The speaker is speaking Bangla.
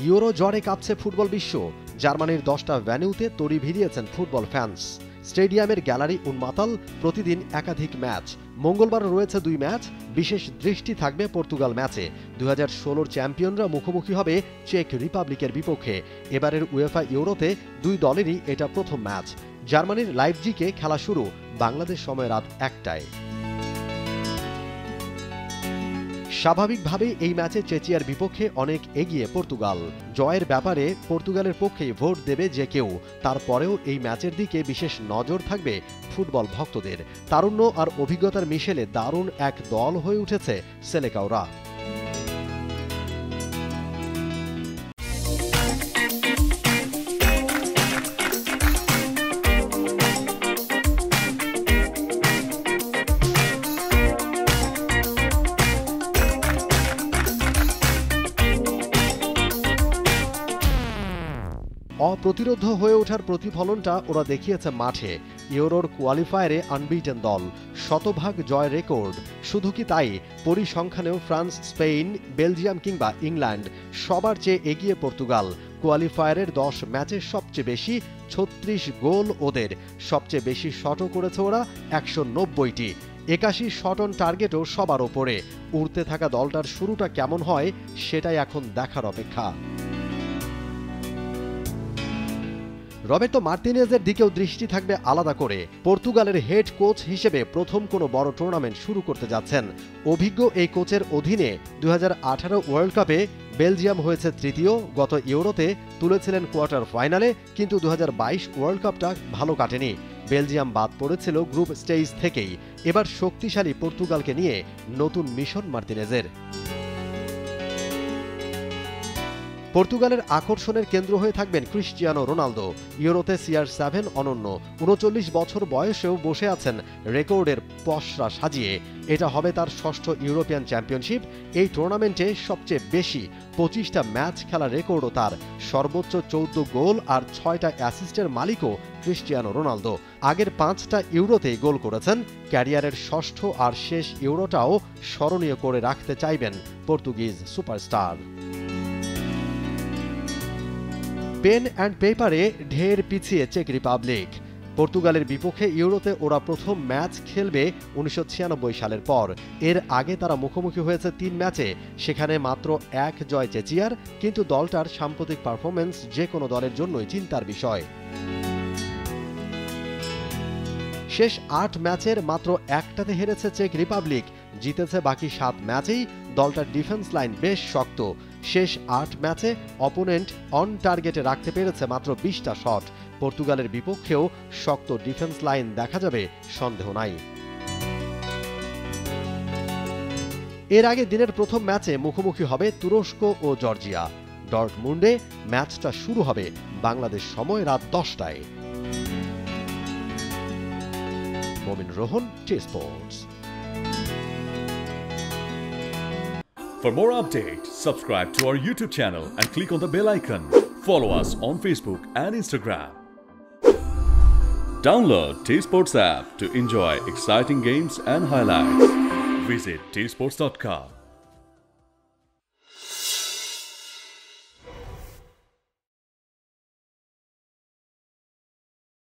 ইউরো জ্বরে কাঁপছে ফুটবল বিশ্ব। জার্মানির 10টা ভ্যান্যুতে তড়ি ভিড়িয়েছেন ফুটবল ফ্যান্স। স্টেডিয়ামের গ্যালারি উন্মাতাল, প্রতিদিন একাধিক ম্যাচ। মঙ্গলবার রয়েছে 2 ম্যাচ। বিশেষ দৃষ্টি থাকবে পর্তুগাল ম্যাচে। 2016 চ্যাম্পিয়নরা মুখোমুখি হবে চেক রিপাবলিকের বিপক্ষে। এবারের উয়েফা ইউরোতে 2 দলেরই এটা প্রথম ম্যাচ। জার্মানির লাইপজিগে খেলা শুরু বাংলাদেশ সময় রাত 1টায়। স্বাভাবিকভাবেই এই ম্যাচে চেচিয়ার বিপক্ষে অনেক এগিয়ে পর্তুগাল। জয়ের ব্যাপারে পর্তুগালের পক্ষেই ভোট দেবে যে কেউ। তারপরেও এই ম্যাচের দিকে বিশেষ নজর থাকবে ফুটবল ভক্তদের। তারুণ্য আর অভিজ্ঞতার মিশেলে দারুণ এক দল হয়ে উঠেছে সেলেকাওরা। অপ্রতিরোধ্য হয়ে ওঠার প্রতিফলনটা ওরা দেখিয়েছে মাঠে। ইউরোর কোয়ালিফায়ারে আনবিটেন দল, শতভাগ জয় রেকর্ড। শুধু কি তাই, পরিসংখ্যানেও ফ্রান্স, স্পেন, বেলজিয়াম কিংবা ইংল্যান্ড সবার চেয়ে এগিয়ে পর্তুগাল। কোয়ালিফায়ারের 10 ম্যাচে সবচেয়ে বেশি 36 গোল ওদের। সবচেয়ে বেশি শটও করেছে ওরা 190টি। 81 শট অন টার্গেটও সবার ওপরে। উড়তে থাকা দলটার শুরুটা কেমন হয় সেটাই এখন দেখার অপেক্ষা। রবের্তো মার্তিনেজের দিকেও দৃষ্টি থাকবে আলাদা করে। পর্তুগালের হেড কোচ হিসেবে প্রথম কোনো বড় টুর্নামেন্ট শুরু করতে যাচ্ছেন। অভিজ্ঞ এই কোচের অধীনে 2018 ওয়ার্ল্ড কাপে বেলজিয়াম হয়েছে তৃতীয়। গত ইউরোতে তুলেছিলেন কোয়ার্টার ফাইনালে, কিন্তু 2022 ওয়ার্ল্ড কাপটা ভালো কাটেনি। বেলজিয়াম বাদ পড়েছিল গ্রুপ স্টেজ থেকেই। এবার শক্তিশালী পর্তুগালকে নিয়ে নতুন মিশন মার্তিনেজের। পর্তুগালের আকর্ষণের কেন্দ্র হয়ে থাকবেন ক্রিস্টিয়ানো রোনালদো। ইউরোতে CR7 অনন্য। 39 বছর বয়সেও বসে আছেন রেকর্ডের পসরা সাজিয়ে। এটা হবে তার 6ষ্ঠ ইউরোপিয়ান চ্যাম্পিয়নশিপ। এই টুর্নামেন্টে সবচেয়ে বেশি 25টা ম্যাচ খেলা রেকর্ডও তার। সর্বোচ্চ 14 গোল আর 6টা অ্যাসিস্টের মালিকও ক্রিস্টিয়ানো রোনালদো। আগের 5টা ইউরোতেই গোল করেছেন। ক্যারিয়ারের 6ষ্ঠ আর শেষ ইউরোটাও স্মরণীয় করে রাখতে চাইবেন পর্তুগিজ সুপারস্টার। পেন অ্যান্ড পেপারে ঢের পিছিয়ে চেক রিপাবলিক। পর্তুগালের বিপক্ষে ইউরোতে ওরা প্রথম ম্যাচ খেলবে 1996 সালের পর। এর আগে তারা মুখোমুখি হয়েছে 3 ম্যাচে। সেখানে মাত্র 1 জয় চেচিয়ার, কিন্তু দলটার সাম্প্রতিক পারফরমেন্স যে কোনো দলের জন্যই চিন্তার বিষয়। শেষ 8 ম্যাচের মাত্র 1টাতে হেরেছে চেক রিপাবলিক। জিতেছে বাকি 7 ম্যাচেই। দলটার ডিফেন্স লাইন বেশ শক্ত। শেষ 8 ম্যাচে অপোনেন্ট অন টার্গেটে রাখতে পেরেছে মাত্র 20টা শট। পর্তুগালের বিপক্ষেও শক্ত ডিফেন্স লাইন দেখা যাবে, সন্দেহ নাই। এর আগে দিনের প্রথম ম্যাচে মুখোমুখি হবে তুরস্ক ও জর্জিয়া। ডর্টমুন্ডে ম্যাচটা শুরু হবে বাংলাদেশ সময় রাত 10টায়। মমিন Rohan, টি-স্পোর্টস। For more updates, subscribe to our YouTube channel and click on the bell icon. Follow us on Facebook and Instagram. Download T-Sports app to enjoy exciting games and highlights. Visit tsports.com.